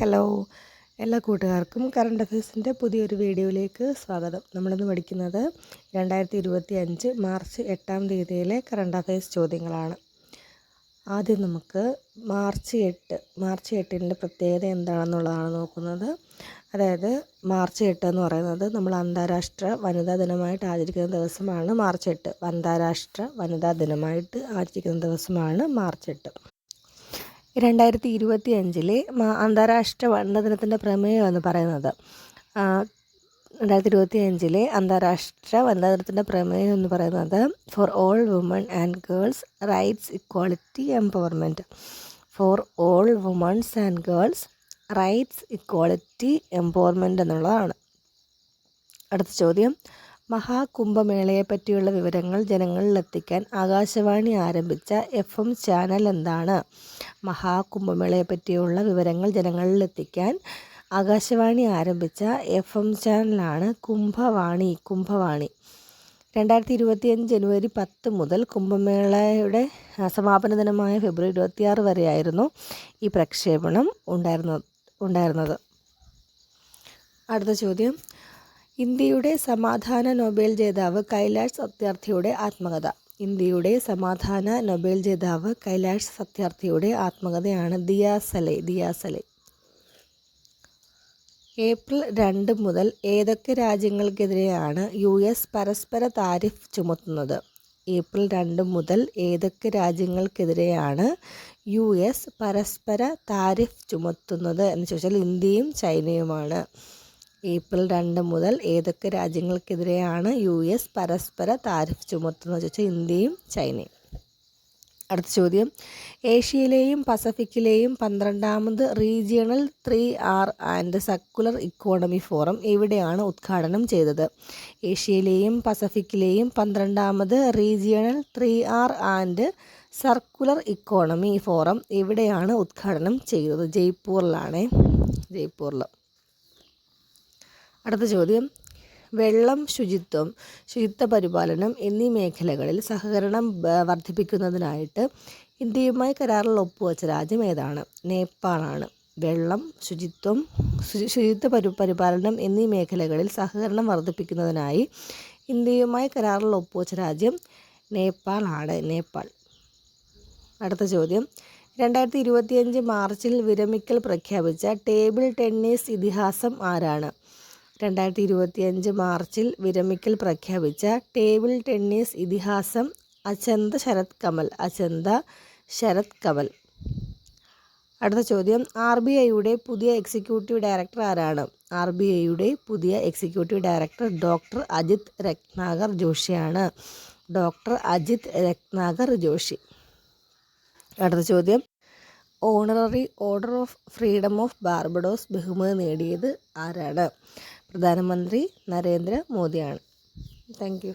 Hello, എല്ലാ കൂട്ടുകാർക്കും current അഫയേഴ്സിൻ്റെ പുതിയൊരു വീഡിയോയിലേക്ക് സ്വാഗതം. നമ്മളിന്ന് പഠിക്കുന്നത് 2025 മാർച്ച് 8-ാം തീയതിയിലെ കറണ്ട് അഫയേഴ്സ് ചോദ്യങ്ങളാണ്. ആദ്യം നമുക്ക് മാർച്ച് 8-ൻ്റെ പ്രത്യേകത എന്താണെന്നുള്ളതാണ് നോക്കുന്നത്. അതായത് മാർച്ച് 8 എന്ന് പറയുന്നത് നമ്മൾ അന്താരാഷ്ട്ര വനിതാ ദിനമായിട്ട് ആചരിക്കുന്ന ദിവസമാണ് മാർച്ച് 8. അന്താരാഷ്ട്ര വനിതാ ദിനമായിട്ട് ആചരിക്കുന്ന ദിവസമാണ് മാർച്ച് 8. 2025 അന്താരാഷ്ട്ര വനിതാ ദിനത്തിൻ്റെ പ്രമേയം എന്ന് പറയുന്നത് 2025 അന്താരാഷ്ട്ര വനിതാ ദിനത്തിൻ്റെ പ്രമേയം എന്ന് പറയുന്നത് for all women and girls rights equality empowerment. For all women's and girls rights equality empowerment എന്നുള്ളതാണ്. അടുത്ത ചോദ്യം, മഹാകുംഭമേളയെ പറ്റിയുള്ള വിവരങ്ങൾ ജനങ്ങളിലെത്തിക്കാൻ ആകാശവാണി ആരംഭിച്ച FM ചാനൽ എന്താണ്? മഹാകുംഭമേളയെ പറ്റിയുള്ള വിവരങ്ങൾ ജനങ്ങളിലെത്തിക്കാൻ ആകാശവാണി ആരംഭിച്ച FM ചാനലാണ് കുംഭവാണി. 2025 ജനുവരി 10 മുതൽ കുംഭമേളയുടെ സമാപന ദിനമായ ഫെബ്രുവരി 26 വരെയായിരുന്നു ഈ പ്രക്ഷേപണം ഉണ്ടായിരുന്നത്. അടുത്ത ചോദ്യം, ഇന്ത്യയുടെ സമാധാന നൊബേൽ ജേതാവ് കൈലാഷ് സത്യാർത്ഥിയുടെ ആത്മകഥ. ഇന്ത്യയുടെ സമാധാന നൊബേൽ ജേതാവ് കൈലാഷ് സത്യാർത്ഥിയുടെ ആത്മകഥയാണ് ദിയാസലെ. ഏപ്രിൽ 2 മുതൽ ഏതൊക്കെ രാജ്യങ്ങൾക്കെതിരെയാണ് US പരസ്പര താരിഫ് ചുമത്തുന്നത്? ഏപ്രിൽ 2 മുതൽ ഏതൊക്കെ രാജ്യങ്ങൾക്കെതിരെയാണ് US പരസ്പര താരിഫ് ചുമത്തുന്നത് എന്ന് ചോദിച്ചാൽ ഇന്ത്യയും ചൈനയുമാണ്. ഏപ്രിൽ 2 മുതൽ ഏതൊക്കെ രാജ്യങ്ങൾക്കെതിരെയാണ് US പരസ്പര താരിഫ് ചുമത്തുന്നത് ചോദിച്ചാൽ ഇന്ത്യയും ചൈനയും. അടുത്ത ചോദ്യം, ഏഷ്യയിലെയും പസഫിക്കിലെയും 12ാമത് regional 3R and circular economy forum എവിടെയാണ് ഉദ്ഘാടനം ചെയ്തത്? ഏഷ്യയിലെയും പസഫിക്കിലെയും 12ാമത് regional 3R and circular economy forum എവിടെയാണ് ഉദ്ഘാടനം ചെയ്തത്? ജയ്പൂരിൽ. അടുത്ത ചോദ്യം, വെള്ളം, ശുചിത്വ പരിപാലനം എന്നീ മേഖലകളിൽ സഹകരണം വർദ്ധിപ്പിക്കുന്നതിനായിട്ട് ഇന്ത്യയുമായി കരാറിൽ ഒപ്പുവെച്ച രാജ്യം ഏതാണ്? നേപ്പാളാണ്. വെള്ളം, ശുചിത്വ പരിപാലനം എന്നീ മേഖലകളിൽ സഹകരണം വർദ്ധിപ്പിക്കുന്നതിനായി ഇന്ത്യയുമായി കരാറിൽ ഒപ്പുവെച്ച രാജ്യം നേപ്പാളാണ്. അടുത്ത ചോദ്യം, 2025 മാർച്ചിൽ വിരമിക്കൽ പ്രഖ്യാപിച്ച ടേബിൾ ടെന്നീസ് ഇതിഹാസം ആരാണ്? 2025 മാർച്ചിൽ വിരമിക്കൽ പ്രഖ്യാപിച്ച ടേബിൾ ടെന്നീസ് ഇതിഹാസം അചന്ത ശരത് കമൽ. അടുത്ത ചോദ്യം, RBIയുടെ പുതിയ എക്സിക്യൂട്ടീവ് ഡയറക്ടർ ആരാണ്? RBIയുടെ പുതിയ executive director doctor Ajit Ratnakar Joshi. അടുത്ത ചോദ്യം, honorary order of freedom of Barbados ബഹുമതി നേടിയത് ആരാണ്? പ്രധാനമന്ത്രി നരേന്ദ്ര മോദിയാണ്. Thank you.